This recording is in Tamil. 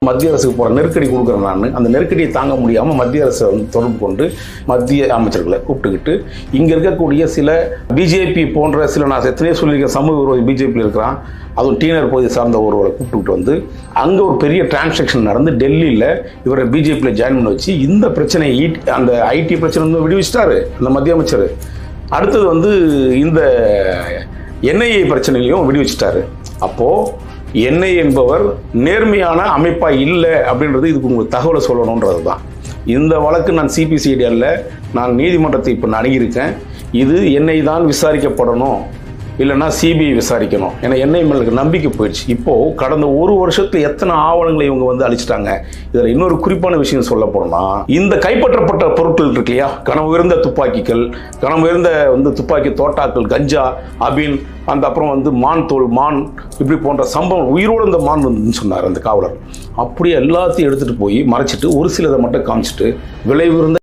மத்திய அரசுக்கு போகிற நெருக்கடி கொடுக்குறேன் நான். அந்த நெருக்கடியை தாங்க முடியாமல் மத்திய அரசை தொடர்பு கொண்டு மத்திய அமைச்சர்களை கூப்பிட்டுக்கிட்டு இங்கே இருக்கக்கூடிய சில பிஜேபி போன்ற சில நான் எத்தனையோ சொல்லியிருக்கேன் சமூக விரோதி பிஜேபியில் இருக்கிறான், அதுவும் டீனர் பகுதியை சார்ந்த ஒருவரை கூப்பிட்டுக்கிட்டு வந்து அங்கே ஒரு பெரிய டிரான்சாக்ஷன் நடந்து டெல்லியில் இவரை பிஜேபியில் ஜாயின் பண்ண வச்சு இந்த பிரச்சனையை அந்த ஐடி பிரச்சனை வந்து விடுவிச்சிட்டாரு அந்த மத்திய அமைச்சர். அடுத்தது வந்து இந்த என்ஐஏ பிரச்சனையிலையும் விடுவிச்சிட்டாரு. அப்போது என்ஐ என்பவர் நேர்மையான அமைப்பாக இல்லை அப்படின்றது இதுக்கு உங்களுக்கு தகவலை சொல்லணுன்றது தான். இந்த வழக்கு நான் சிபிசிஐடியில் நான் நீதிமன்றத்தை இப்போ நான் அணுகியிருக்கேன். இது என்னை தான் விசாரிக்கப்படணும், இல்லைன்னா சிபிஐ விசாரிக்கணும். ஏன்னா என்ஐ மேலுக்கு நம்பிக்கை போயிடுச்சு. இப்போது கடந்த ஒரு வருஷத்துல எத்தனை ஆவணங்களை இவங்க வந்து அழிச்சிட்டாங்க. இதில் இன்னொரு குறிப்பான விஷயம் சொல்ல போனோம்னா, இந்த கைப்பற்றப்பட்ட பொருட்கள் இருக்கு இல்லையா, கனவு உயர்ந்த துப்பாக்கிகள், கனவு உயர்ந்த வந்து துப்பாக்கி தோட்டாக்கள், கஞ்சா, அபின், அந்த அப்புறம் வந்து மான் தோல், மான், இப்படி போன்ற சம்பவம் உயிரோடு இந்த மான் வந்துன்னு சொன்னார் அந்த காவலர். அப்படியே எல்லாத்தையும் எடுத்துகிட்டு போய் மறைச்சிட்டு ஒரு சிலதை மட்டும் காமிச்சிட்டு விலை உயர்ந்த